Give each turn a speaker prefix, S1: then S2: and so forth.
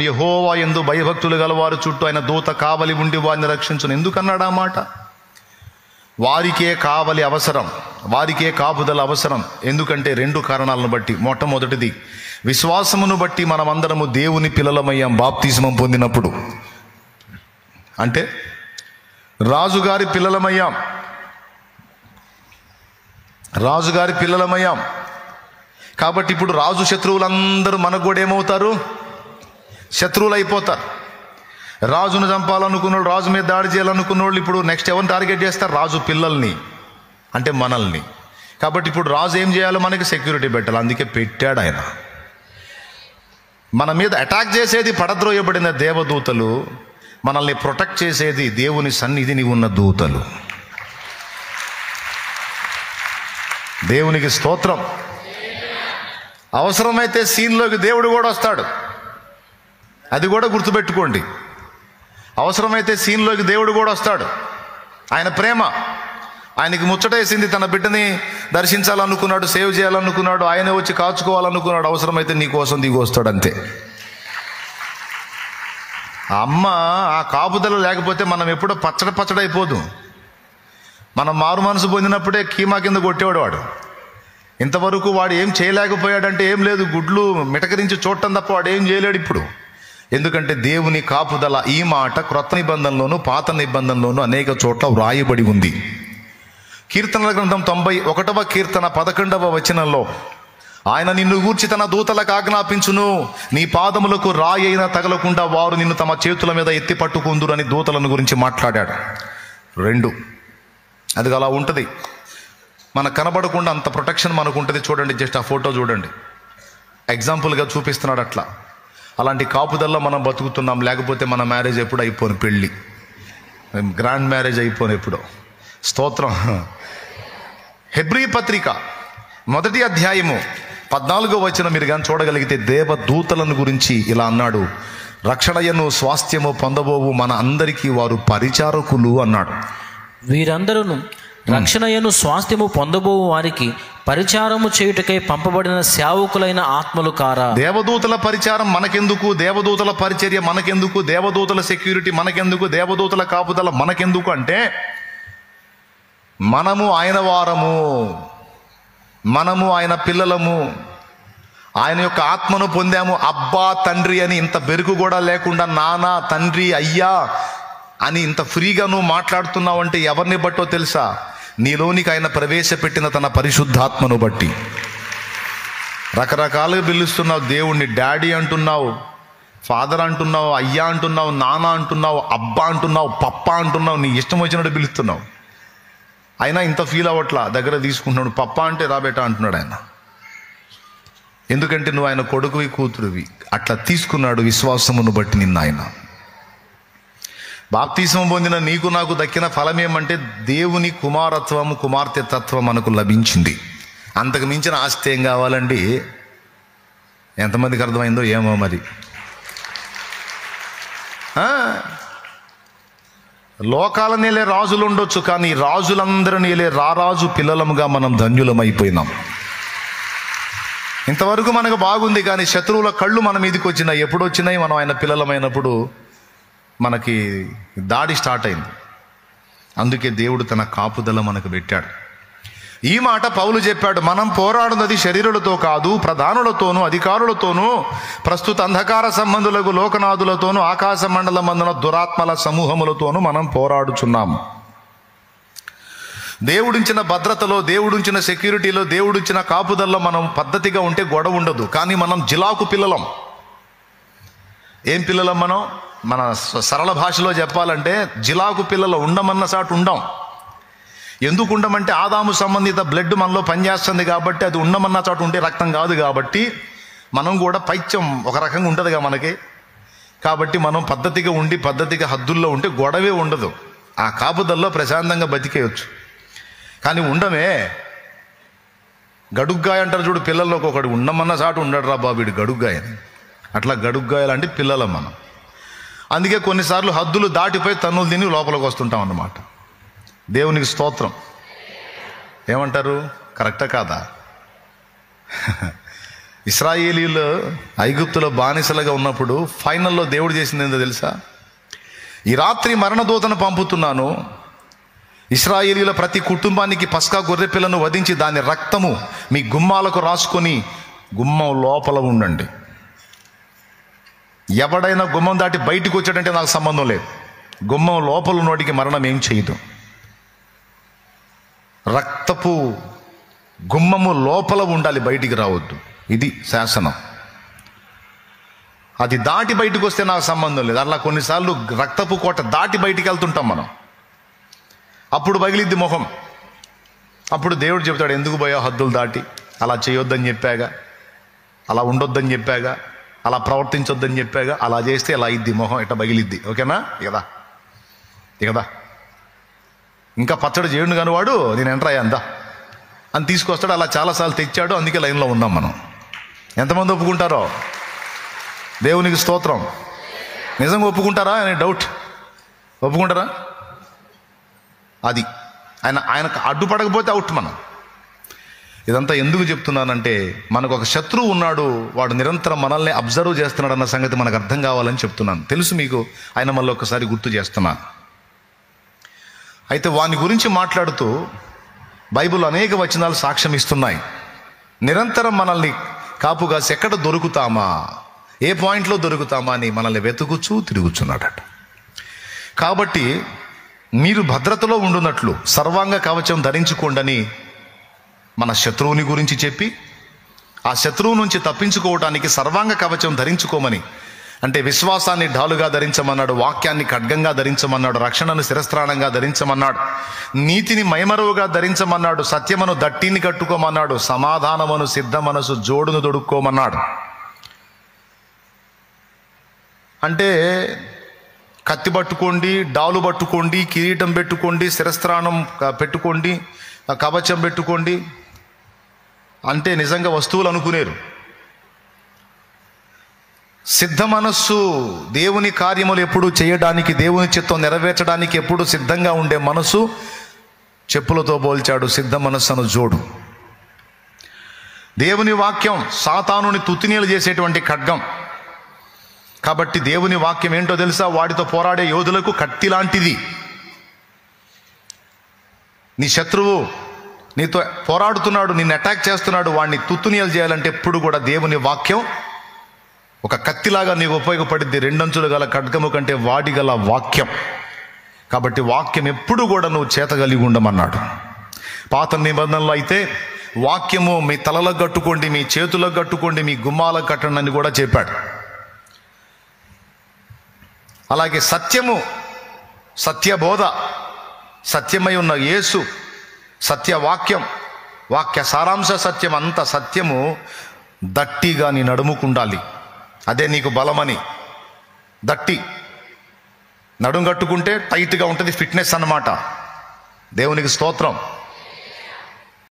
S1: యెహోవా యందు భయభక్తులు గలవారు చుట్టూ ఆయన దూత కావలి ఉండి వారిని రక్షించును. ఎందుకన్నాడు ఆ మాట? వారికే కావలి అవసరం, వారికే కాపుదల అవసరం. ఎందుకంటే 2 కారణాలను బట్టి. మొట్టమొదటిది, విశ్వాసమును బట్టి మనమందరము దేవుని పిల్లలమయ్యాం బాప్తిస్మం పొందినప్పుడు. అంటే రాజుగారి పిల్లలమయ్యాం, రాజుగారి పిల్లలమయ్యాం. కాబట్టి ఇప్పుడు రాజు శత్రువులందరూ మనకు కూడా ఏమవుతారు? శత్రువులు అయిపోతారు. రాజును చంపాలనుకున్నోళ్ళు, రాజు మీద దాడి చేయాలనుకున్నోళ్ళు ఇప్పుడు నెక్స్ట్ ఎవరిని టార్గెట్ చేస్తారు? రాజు పిల్లల్ని, అంటే మనల్ని. కాబట్టి ఇప్పుడు రాజు ఏం చేయాలో మనకి సెక్యూరిటీ పెట్టాలి. అందుకే పెట్టాడు ఆయన. మన మీద అటాక్ చేసేది పడద్రోయబడిన దేవదూతలు, మనల్ని ప్రొటెక్ట్ చేసేది దేవుని సన్నిధిని ఉన్న దూతలు. దేవునికి స్తోత్రం. అవసరమైతే సీన్లోకి దేవుడు కూడా వస్తాడు, అది కూడా గుర్తుపెట్టుకోండి. అవసరమైతే సీన్లోకి దేవుడు కూడా వస్తాడు. ఆయన ప్రేమ, ఆయనకి ముచ్చటేసింది, తన బిడ్డని దర్శించాలనుకున్నాడు, సేవ్ చేయాలనుకున్నాడు, ఆయనే వచ్చి కాచుకోవాలనుకున్నాడు. అవసరమైతే నీ కోసం దిగి వస్తాడు, అంతే. ఆ అమ్మ ఆ కాపుదల లేకపోతే మనం ఎప్పుడో పచ్చడైపోదు. మనం మారు మనసు పొందినప్పుడే కీమా కింద కొట్టేవాడు వాడు. ఇంతవరకు వాడు ఏం చేయలేకపోయాడంటే ఏం లేదు, గుడ్లు మిటకరించి చూడటం తప్ప వాడు ఏం చేయలేడు ఇప్పుడు. ఎందుకంటే దేవుని కాపుదల. ఈ మాట క్రొత్త నిబంధనలోను పాత నిబంధనలోను అనేక చోట్ల వ్రాయబడి ఉంది. కీర్తనల గ్రంథం 91వ కీర్తన 11వ వచనంలో, ఆయన నిన్ను గూర్చి తన దూతలకు ఆజ్ఞాపించును, నీ పాదములకు రాయి అయినా తగలకుండా వారు నిన్ను తమ చేతుల మీద ఎత్తి పట్టుకుందురు అని దూతలను గురించి మాట్లాడాడు. 2 అది అలా ఉంటుంది. మనకు కనబడకుండా అంత ప్రొటెక్షన్ మనకు ఉంటుంది. చూడండి, జస్ట్ ఆ ఫోటో చూడండి, ఎగ్జాంపుల్గా చూపిస్తున్నాడు అట్లా. అలాంటి కాపుదల్లో మనం బతుకుతున్నాం. లేకపోతే మన మ్యారేజ్ ఎప్పుడు అయిపోను, పెళ్ళి గ్రాండ్ మ్యారేజ్ అయిపోను ఎప్పుడో. స్తోత్రం. హెబ్రీ పత్రిక 1వ అధ్యాయము 14వ వచనం మీరు కానీ చూడగలిగితే, దేవదూతలను గురించి ఇలా అన్నాడు, రక్షణయను స్వాస్థ్యము పొందబోవు మన అందరికీ వారు పరిచారకులు అన్నాడు.
S2: వీరందరూ రక్షణయను స్వాస్థ్యము పొందబోవు వారికి పరిచారము చేయుటకై పంపబడిన సేవకులైన ఆత్మలు కారా.
S1: దేవదూతల పరిచారం మనకెందుకు? దేవదూతల పరిచర్య మనకెందుకు? దేవదూతల సెక్యూరిటీ మనకెందుకు? దేవదూతల కాపుదల మనకెందుకు అంటే, మనము ఆయన వారము, మనము ఆయన పిల్లలము, ఆయన యొక్క ఆత్మను పొందాము. అబ్బా తండ్రి అని ఇంత బెరుకు కూడా లేకుండా నాన్న తండ్రి అయ్యా అని ఇంత ఫ్రీగా నువ్వు మాట్లాడుతున్నావు అంటే ఎవరిని బట్టో తెలుసా? నీలోనికి ఆయన ప్రవేశపెట్టిన తన పరిశుద్ధాత్మను బట్టి. రకరకాలుగా పిలుస్తున్నావు దేవుణ్ణి. డాడీ అంటున్నావు, ఫాదర్ అంటున్నావు, అయ్యా అంటున్నావు, నాన్న అంటున్నావు, అబ్బా అంటున్నావు, పప్ప అంటున్నావు, నీ ఇష్టం వచ్చినట్టు పిలుస్తున్నావు. అయినా ఇంత ఫీల్ అవ్వట్లా, దగ్గర తీసుకుంటున్నాడు. పప్ప అంటే రాబేటా అంటున్నాడు ఆయన. ఎందుకంటే నువ్వు ఆయన కొడుకువి కూతురువి. అట్లా తీసుకున్నాడు విశ్వాసమును బట్టి నిన్న ఆయన. బాప్తిస్మం పొందిన నీకు నాకు దక్కిన ఫలం ఏమంటే, దేవుని కుమారత్వము కుమార్తె తత్వం మనకు లభించింది. అంతకు మించిన ఆస్తి ఏం కావాలండి? ఎంతమందికి అర్థమైందో ఏమో మరి. లోకాల నేలే రాజులు ఉండొచ్చు, కానీ రాజులందరినీ నేలే రారాజు పిల్లలముగా మనం ధన్యులమైపోయినాం. ఇంతవరకు మనకు బాగుంది, కానీ శత్రువుల కళ్ళు మన మీదకి వచ్చినాయి. ఎప్పుడు వచ్చినాయి? మనం ఆయన పిల్లలమైనప్పుడు మనకి దాడి స్టార్ట్ అయింది. అందుకే దేవుడు తన కాపుదల మనకు పెట్టాడు. ఈ మాట పౌలు చెప్పాడు, మనం పోరాడున్నది శరీరులతో కాదు, ప్రధానులతోనూ అధికారులతోనూ ప్రస్తుత అంధకార సంబంధులకు లోకనాథులతోనూ ఆకాశ మండలమందున దురాత్మల సమూహములతోనూ మనం పోరాడుచున్నాము. దేవుడించిన భద్రతలో, దేవుడించిన సెక్యూరిటీలో, దేవుడించిన కాపుదల్లో మనం పద్ధతిగా ఉంటే గొడవ ఉండదు. కానీ మనం జిలాకు పిల్లలం. ఏం పిల్లలం మనం? మన సరళ భాషలో చెప్పాలంటే జిలాకు పిల్లలు. ఉండమన్న సాటు ఉండం. ఎందుకు ఉండమంటే ఆదాము సంబంధిత బ్లడ్ మనలో పనిచేస్తుంది కాబట్టి. అది ఉండమన్న చాటు ఉంటే రక్తం కాదు కాబట్టి మనం కూడా పైత్యం ఒక రకంగా ఉంటుందిగా మనకి. కాబట్టి మనం పద్ధతిగా ఉండి పద్ధతిగా హద్దుల్లో ఉంటే గొడవే ఉండదు. ఆ కాపుదల్లో ప్రశాంతంగా బతికేయచ్చు. కానీ ఉండమే, గడుగ్గాయ అంటారు చూడు, పిల్లల్లోకి ఒకటి ఉండమన్న చాటు ఉండడు రా బాబు వీడు గడుగ్గాయ. అట్లా గడుగ్గాయలంటే పిల్లలం మనం. అందుకే కొన్నిసార్లు హద్దులు దాటిపోయి తన్నులు తిని లోపలికి వస్తుంటాం అన్నమాట. దేవునికి స్తోత్రం. ఏమంటారు? కరెక్టా కాదా? ఇశ్రాయేలీలు ఐగుప్తులో బానిసలుగా ఉన్నప్పుడు ఫైనల్లో దేవుడు చేసింది ఏందో తెలుసా? ఈ రాత్రి మరణదూతను పంపుతున్నాను, ఇశ్రాయేలీల ప్రతి కుటుంబానికి పస్కా గొర్రె పిల్లను వధించి దాని రక్తము మీ గుమ్మాలకు రాసుకొని గుమ్మం లోపల ఉండండి. ఎవడైనా గుమ్మం దాటి బయటికి వచ్చాడంటే నాకు సంబంధం లేదు. గుమ్మం లోపల ఉన్నోడికి మరణం ఏం చేయదు. రక్తపు గుమ్మము లోపల ఉండాలి, బయటికి రావద్దు. ఇది శాసనం. అది దాటి బయటకు వస్తే నాకు సంబంధం లేదు. అలా కొన్నిసార్లు రక్తపు కోట దాటి బయటికి వెళ్తుంటాం మనం. అప్పుడు పగిలిద్ది మొహం. అప్పుడు దేవుడు చెప్తాడు, ఎందుకు పోయా హద్దులు దాటి, అలా చేయొద్దని చెప్పాగా, అలా ఉండొద్దని చెప్పాగా, అలా ప్రవర్తించొద్దని చెప్పాగా, అలా చేస్తే అలా ఇద్ది మొహం, ఇట్లా పగిలిద్ది. ఓకేనా? ఇకదా ఇంకా పచ్చడి చేయండు కాని వాడు నేను ఎంటర్ అయ్యా అందా అని తీసుకొస్తాడు. అలా చాలాసార్లు తెచ్చాడు, అందుకే లైన్లో ఉన్నాం మనం. ఎంతమంది ఒప్పుకుంటారో? దేవునికి స్తోత్రం. నిజంగా ఒప్పుకుంటారా అనే డౌట్. ఒప్పుకుంటారా? అది ఆయనకు అడ్డుపడకపోతే అవుట్ మనం. ఇదంతా ఎందుకు చెప్తున్నానంటే, మనకు ఒక శత్రువు ఉన్నాడు, వాడు నిరంతరం మనల్ని అబ్జర్వ్ చేస్తున్నాడు అన్న సంగతి మనకు అర్థం కావాలని చెప్తున్నాను. తెలుసు మీకు, ఆయన మళ్ళీ ఒకసారి గుర్తు చేస్తున్నాను. అయితే వాని గురించి మాట్లాడుతూ బైబిల్ అనేక వచనాలు సాక్ష్యం ఇస్తున్నాయి. నిరంతరం మనల్ని కాపుగాసి ఎక్కడ దొరుకుతామా, ఏ పాయింట్లో దొరుకుతామా అని మనల్ని వెతుకుచూ తిరుగుచున్నాడట. కాబట్టి మీరు భద్రతలో ఉండునట్లు సర్వాంగ కవచం ధరించుకోండని మన శత్రువుని గురించి చెప్పి, ఆ శత్రువు నుంచి తప్పించుకోవడానికి సర్వాంగ కవచం ధరించుకోమని, అంటే విశ్వాసాన్ని ఢాలుగా ధరించమన్నాడు, వాక్యాన్ని ఖడ్గంగా ధరించమన్నాడు, రక్షణను శిరస్త్రాణంగా ధరించమన్నాడు, నీతిని మైమరువుగా ధరించమన్నాడు, సత్యమును దట్టిని కట్టుకోమన్నాడు, సమాధానమును సిద్ధ మనసు జోడును దొడుక్కోమన్నాడు. అంటే కత్తి పట్టుకోండి, డాలు పట్టుకోండి, కిరీటం పెట్టుకోండి, శిరస్త్రాణం పెట్టుకోండి, కవచం పెట్టుకోండి అంటే నిజంగా వస్తువులు అనుకునేరు. సిద్ధ మనస్సు, దేవుని కార్యములు ఎప్పుడు చేయడానికి, దేవుని చిత్తం నెరవేర్చడానికి ఎప్పుడు సిద్ధంగా ఉండే మనసు చెప్పులతో పోల్చాడు. సిద్ధ మనస్సును జోడు. దేవుని వాక్యం సాతానుని తుత్తినీలు చేసేటువంటి ఖడ్గం. కాబట్టి దేవుని వాక్యం ఏంటో తెలుసా? వాడితో పోరాడే యోధులకు కత్తి లాంటిది. నీ శత్రువు నీతో పోరాడుతున్నాడు, నిన్ను అటాక్ చేస్తున్నాడు, వాడిని తుత్తునీయలు చేయాలంటే ఎప్పుడు కూడా దేవుని వాక్యం ఒక కత్తిలాగా నీకు ఉపయోగపడింది. రెండంచులు గల ఖడ్గము కంటే వాడి గల వాక్యం. కాబట్టి వాక్యం ఎప్పుడు కూడా నువ్వు చేత కలిగి ఉండమన్నాడు. పాత నిబంధనలో అయితే వాక్యము మీ తలలకు కట్టుకోండి, మీ చేతులకు కట్టుకోండి, మీ గుమ్మాలకు కట్టండి అని కూడా చెప్పాడు. అలాగే సత్యము, సత్యబోధ, సత్యమై ఉన్న యేసు, సత్యవాక్యం, వాక్య సారాంశ సత్యం, అంత సత్యము దట్టిగా నీ నడుముకుండాలి. అదే నీకు బలమని. దట్టి నడుము కట్టుకుంటే టైట్గా ఉంటుంది, ఫిట్నెస్ అన్నమాట. దేవునికి స్తోత్రం.